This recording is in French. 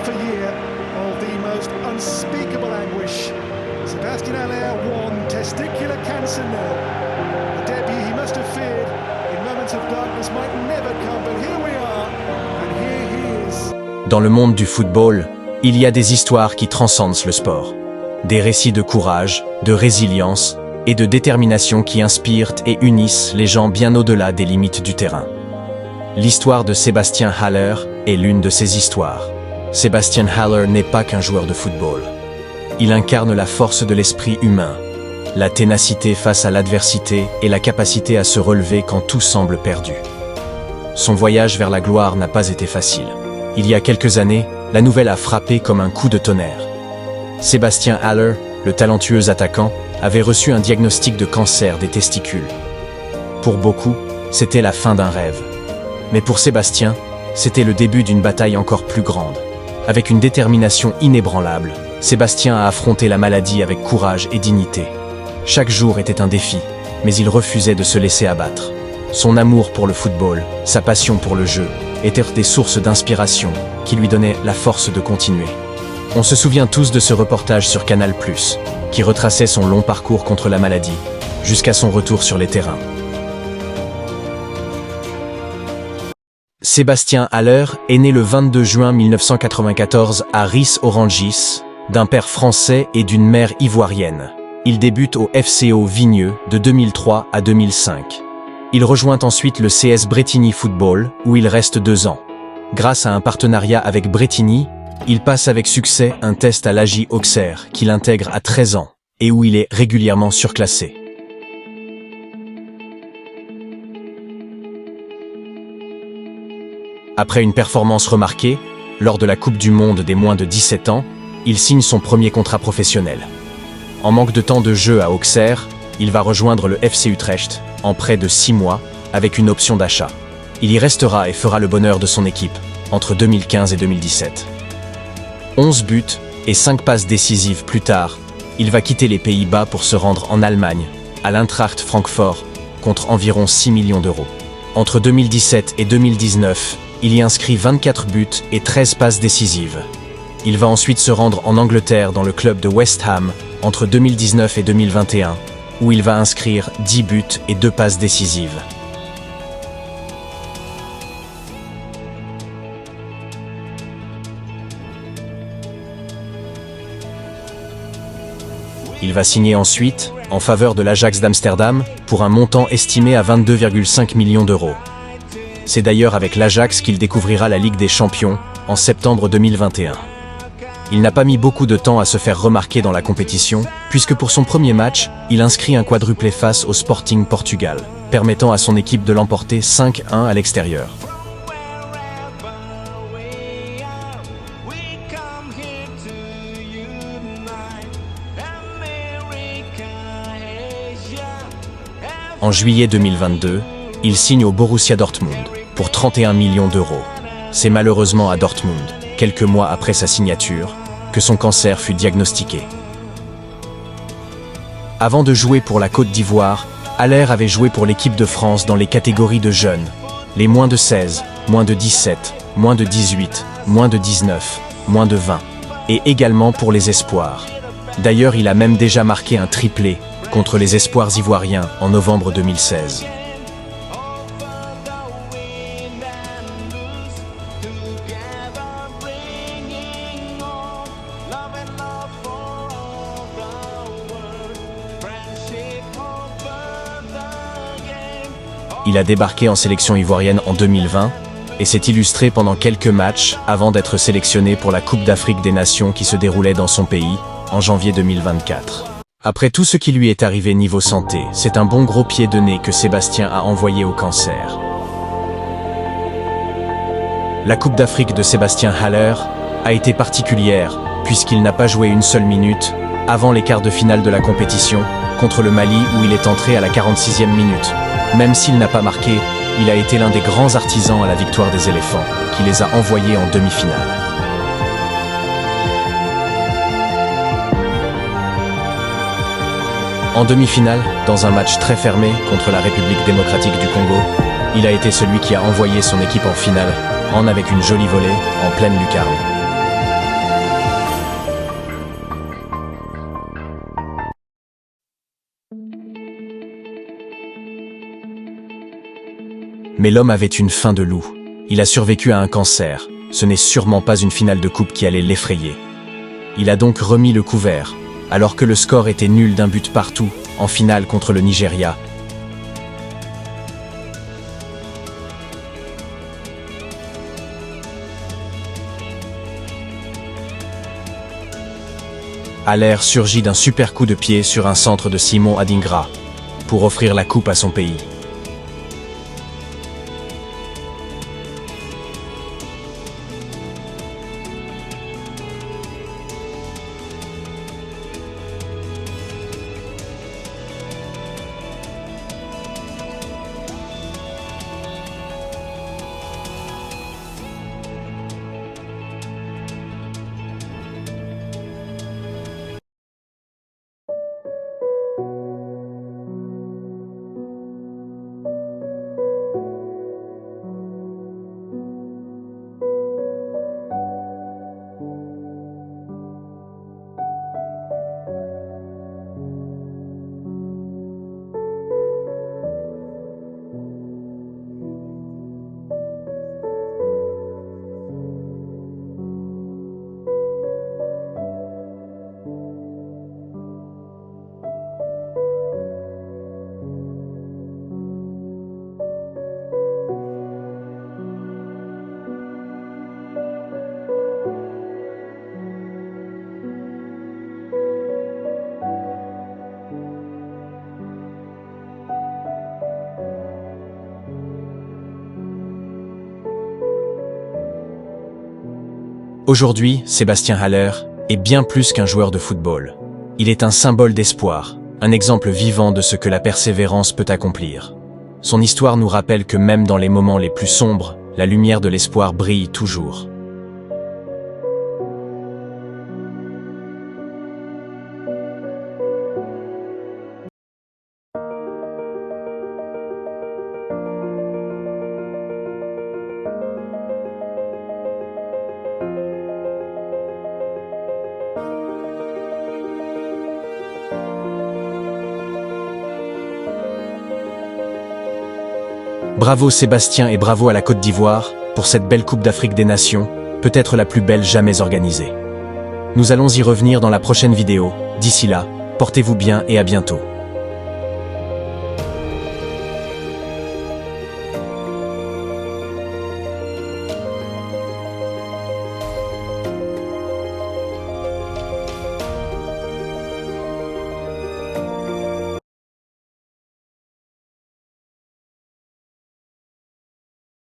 half a year of the most unspeakable anguish. Sébastien Haller won testicular cancer nil. The debut he must have feared in moments of darkness might never come, but here we are, and here he is. Dans le monde du football, il y a des histoires qui transcendent le sport. Des récits de courage, de résilience et de détermination qui inspirent et unissent les gens bien au-delà des limites du terrain. L'histoire de Sébastien Haller est l'une de ces histoires. Sébastien Haller n'est pas qu'un joueur de football. Il incarne la force de l'esprit humain, la ténacité face à l'adversité et la capacité à se relever quand tout semble perdu. Son voyage vers la gloire n'a pas été facile. Il y a quelques années, la nouvelle a frappé comme un coup de tonnerre. Sébastien Haller, le talentueux attaquant, avait reçu un diagnostic de cancer des testicules. Pour beaucoup, c'était la fin d'un rêve. Mais pour Sébastien, c'était le début d'une bataille encore plus grande. Avec une détermination inébranlable, Sébastien a affronté la maladie avec courage et dignité. Chaque jour était un défi, mais il refusait de se laisser abattre. Son amour pour le football, sa passion pour le jeu, étaient des sources d'inspiration qui lui donnaient la force de continuer. On se souvient tous de ce reportage sur Canal+, qui retraçait son long parcours contre la maladie, jusqu'à son retour sur les terrains. Sébastien Haller est né le 22 juin 1994 à Ris-Orangis, d'un père français et d'une mère ivoirienne. Il débute au FCO Vigneux de 2003 à 2005. Il rejoint ensuite le CS Brétigny Football, où il reste 2 ans. Grâce à un partenariat avec Brétigny, il passe avec succès un test à l'AJ Auxerre, qu'il intègre à 13 ans, et où il est régulièrement surclassé. Après une performance remarquée, lors de la Coupe du Monde des moins de 17 ans, il signe son premier contrat professionnel. En manque de temps de jeu à Auxerre, il va rejoindre le FC Utrecht, en prêt de 6 mois, avec une option d'achat. Il y restera et fera le bonheur de son équipe, entre 2015 et 2017. 11 buts et 5 passes décisives plus tard, il va quitter les Pays-Bas pour se rendre en Allemagne, à l'Eintracht Francfort, contre environ 6 millions d'euros. Entre 2017 et 2019, il y inscrit 24 buts et 13 passes décisives. Il va ensuite se rendre en Angleterre dans le club de West Ham entre 2019 et 2021, où il va inscrire 10 buts et 2 passes décisives. Il va signer ensuite, en faveur de l'Ajax d'Amsterdam, pour un montant estimé à 22,5 millions d'euros. C'est d'ailleurs avec l'Ajax qu'il découvrira la Ligue des Champions en septembre 2021. Il n'a pas mis beaucoup de temps à se faire remarquer dans la compétition, puisque pour son premier match, il inscrit un quadruplé face au Sporting Portugal, permettant à son équipe de l'emporter 5-1 à l'extérieur. En juillet 2022, il signe au Borussia Dortmund pour 31 millions d'euros. C'est malheureusement à Dortmund, quelques mois après sa signature, que son cancer fut diagnostiqué. Avant de jouer pour la Côte d'Ivoire, Haller avait joué pour l'équipe de France dans les catégories de jeunes, les moins de 16, moins de 17, moins de 18, moins de 19, moins de 20, et également pour les espoirs. D'ailleurs, il a même déjà marqué un triplé contre les espoirs ivoiriens en novembre 2016. Il a débarqué en sélection ivoirienne en 2020 et s'est illustré pendant quelques matchs avant d'être sélectionné pour la Coupe d'Afrique des Nations qui se déroulait dans son pays en janvier 2024. Après tout ce qui lui est arrivé niveau santé, c'est un bon gros pied de nez que Sébastien a envoyé au cancer. La Coupe d'Afrique de Sébastien Haller a été particulière puisqu'il n'a pas joué une seule minute avant les quarts de finale de la compétition contre le Mali où il est entré à la 46e minute. Même s'il n'a pas marqué, il a été l'un des grands artisans à la victoire des éléphants, qui les a envoyés en demi-finale. En demi-finale, dans un match très fermé contre la République démocratique du Congo, il a été celui qui a envoyé son équipe en finale, avec une jolie volée en pleine lucarne. Mais l'homme avait une faim de loup. Il a survécu à un cancer. Ce n'est sûrement pas une finale de coupe qui allait l'effrayer. Il a donc remis le couvert, alors que le score était nul d'un but partout, en finale contre le Nigeria. Haller surgit d'un super coup de pied sur un centre de Simon Adingra, pour offrir la coupe à son pays. Aujourd'hui, Sébastien Haller est bien plus qu'un joueur de football. Il est un symbole d'espoir, un exemple vivant de ce que la persévérance peut accomplir. Son histoire nous rappelle que même dans les moments les plus sombres, la lumière de l'espoir brille toujours. Bravo Sébastien et bravo à la Côte d'Ivoire pour cette belle Coupe d'Afrique des Nations, peut-être la plus belle jamais organisée. Nous allons y revenir dans la prochaine vidéo. D'ici là, portez-vous bien et à bientôt.